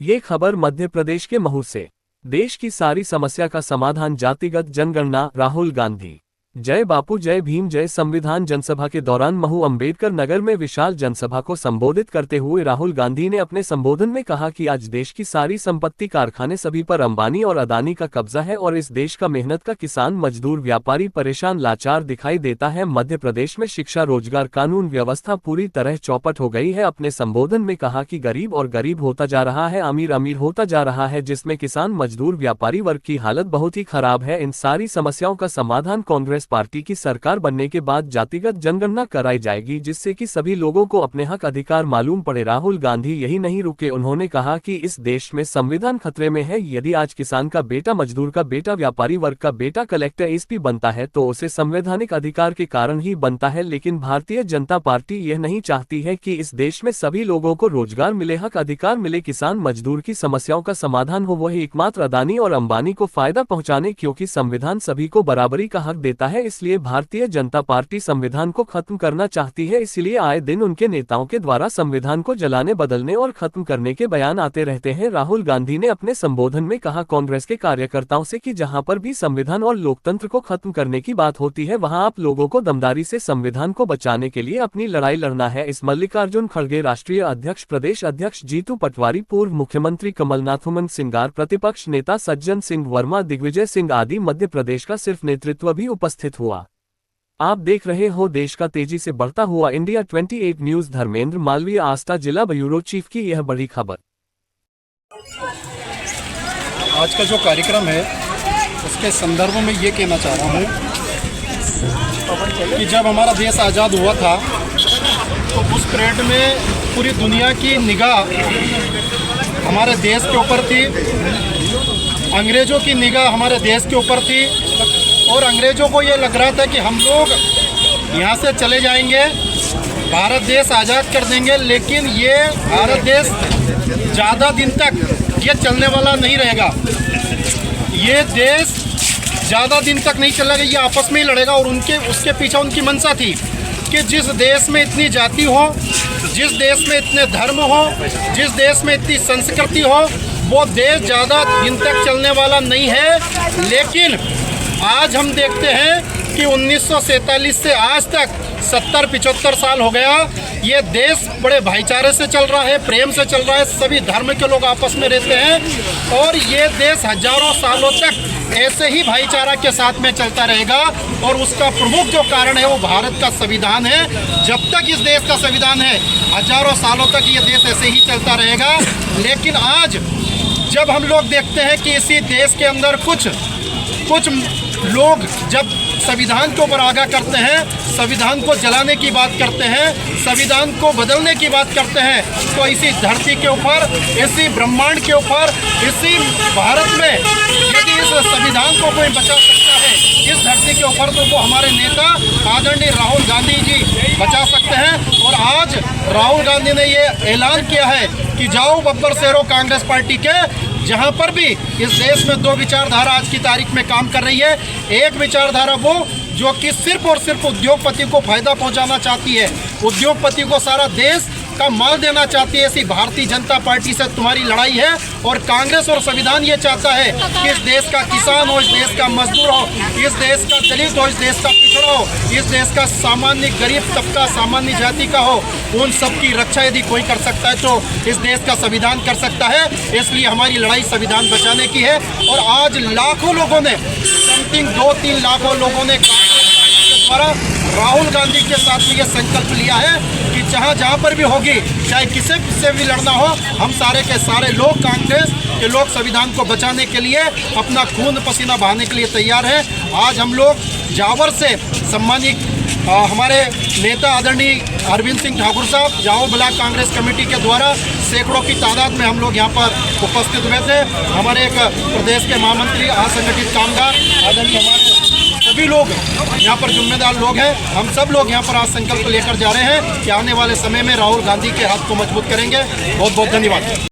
ये खबर मध्य प्रदेश के महू से। देश की सारी समस्या का समाधान जातिगत जनगणना, राहुल गांधी। जय बापू जय भीम जय संविधान जनसभा के दौरान महू अंबेडकर नगर में विशाल जनसभा को संबोधित करते हुए राहुल गांधी ने अपने संबोधन में कहा कि आज देश की सारी संपत्ति, कारखाने सभी पर अंबानी और अदानी का कब्जा है और इस देश का मेहनत का किसान, मजदूर, व्यापारी परेशान, लाचार दिखाई देता है। मध्य प्रदेश में शिक्षा, रोजगार, कानून व्यवस्था पूरी तरह चौपट हो गई है। अपने संबोधन में कहा कि गरीब और गरीब होता जा रहा है, अमीर अमीर होता जा रहा है, जिसमें किसान, मजदूर, व्यापारी वर्ग की हालत बहुत ही खराब है। इन सारी समस्याओं का समाधान कांग्रेस पार्टी की सरकार बनने के बाद जातिगत जनगणना कराई जाएगी, जिससे कि सभी लोगों को अपने हक अधिकार मालूम पड़े। राहुल गांधी यही नहीं रुके, उन्होंने कहा कि इस देश में संविधान खतरे में है। यदि आज किसान का बेटा, मजदूर का बेटा, व्यापारी वर्ग का बेटा कलेक्टर, एसपी बनता है तो उसे संवैधानिक अधिकार के कारण ही बनता है, लेकिन भारतीय जनता पार्टी यह नहीं चाहती है कि इस देश में सभी लोगों को रोजगार मिले, हक अधिकार मिले, किसान मजदूर की समस्याओं का समाधान हो। वही एकमात्र अदानी और अंबानी को फायदा पहुंचाने, क्योंकि संविधान सभी को बराबरी का हक देता है, इसलिए भारतीय जनता पार्टी संविधान को खत्म करना चाहती है। इसलिए आए दिन उनके नेताओं के द्वारा संविधान को जलाने, बदलने और खत्म करने के बयान आते रहते हैं। राहुल गांधी ने अपने संबोधन में कहा कांग्रेस के कार्यकर्ताओं से कि जहां पर भी संविधान और लोकतंत्र को खत्म करने की बात होती है, वहां आप लोगों को दमदारी से संविधान को बचाने के लिए अपनी लड़ाई लड़ना है। इस मल्लिकार्जुन खड़गे, राष्ट्रीय अध्यक्ष, प्रदेश अध्यक्ष जीतू पटवारी, पूर्व मुख्यमंत्री कमलनाथ, उमंग सिंगार, प्रतिपक्ष नेता सज्जन सिंह वर्मा, दिग्विजय सिंह आदि मध्य प्रदेश का सिर्फ नेतृत्व भी उपस्थित हुआ। आप देख रहे हो देश का तेजी से बढ़ता हुआ इंडिया 28 न्यूज। धर्मेंद्र मालवीय, आस्था जिला ब्यूरो चीफ की यह बड़ी खबर। आज का जो कार्यक्रम है उसके संदर्भ में ये कहना चाह रहा हूँ कि जब हमारा देश आज़ाद हुआ था तो उस पीरियड में पूरी दुनिया की निगाह हमारे देश के ऊपर थी, अंग्रेज़ों की निगाह हमारे देश के ऊपर थी और अंग्रेज़ों को ये लग रहा था कि हम लोग यहाँ से चले जाएंगे, भारत देश आज़ाद कर देंगे, लेकिन ये भारत देश ज़्यादा दिन तक ये चलने वाला नहीं रहेगा। ये देश ज़्यादा दिन तक नहीं चलेगा, ये आपस में ही लड़ेगा। और उसके पीछे उनकी मंशा थी कि जिस देश में इतनी जाति हो, जिस देश में इतने धर्म हो, जिस देश में इतनी संस्कृति हो, वो देश ज़्यादा दिन तक चलने वाला नहीं है। लेकिन आज हम देखते हैं कि 1947 से आज तक 70-75 साल हो गया, ये देश बड़े भाईचारे से चल रहा है, प्रेम से चल रहा है, सभी धर्म के लोग आपस में रहते हैं और ये देश हजारों सालों तक ऐसे ही भाईचारा के साथ में चलता रहेगा। और उसका प्रमुख जो कारण है वो भारत का संविधान है। जब तक इस देश का संविधान है, हजारों सालों तक ये देश ऐसे ही चलता रहेगा। लेकिन आज जब हम लोग देखते हैं कि इसी देश के अंदर कुछ लोग जब संविधान को ऊपर आगाह करते हैं, संविधान को जलाने की बात करते हैं, संविधान को बदलने की बात करते हैं, तो इसी धरती के ऊपर, इसी ब्रह्मांड के ऊपर, इसी भारत में यदि इस संविधान को कोई बचा सकता है इस धरती के ऊपर, तो वो हमारे नेता आदरणीय राहुल गांधी जी बचा सकते हैं। और आज राहुल गांधी ने ये ऐलान किया है कि जाओ बब्बर शेरों कांग्रेस पार्टी के, जहाँ पर भी इस देश में दो विचारधारा आज की तारीख में काम कर रही है। एक विचारधारा वो जो कि सिर्फ और सिर्फ उद्योगपति को फायदा पहुंचाना चाहती है, उद्योगपति को सारा देश का माल देना चाहती है। ऐसी भारतीय जनता पार्टी से तुम्हारी लड़ाई है। और कांग्रेस और संविधान ये चाहता है कि इस देश का किसान हो, इस देश का मजदूर हो, इस देश का दलित हो, इस देश का पिछड़ा हो, इस देश का सामान्य गरीब तबका, सामान्य जाति का हो, उन सब की रक्षा यदि कोई कर सकता है तो इस देश का संविधान कर सकता है। इसलिए हमारी लड़ाई संविधान बचाने की है। और आज लाखों लोगों ने, समथिंग 2-3 लाखों लोगों ने द्वारा राहुल गांधी के साथ में ये संकल्प लिया है कि जहाँ पर भी होगी, चाहे किसी से भी लड़ना हो, हम सारे के सारे लोग, कांग्रेस के लोग संविधान को बचाने के लिए अपना खून पसीना बहाने के लिए तैयार हैं। आज हम लोग जावर से सम्मानित हमारे नेता आदरणीय अरविंद सिंह ठाकुर साहब, जावर ब्लॉक कांग्रेस कमेटी के द्वारा सैकड़ों की तादाद में हम लोग यहाँ पर उपस्थित हुए थे। हमारे एक प्रदेश के महामंत्री, असंगठित कामगार, आदरणीय हमारे सभी लोग यहाँ पर जिम्मेदार लोग हैं। हम सब लोग यहाँ पर आज संकल्प लेकर जा रहे हैं कि आने वाले समय में राहुल गांधी के हाथ को मजबूत करेंगे। बहुत बहुत धन्यवाद।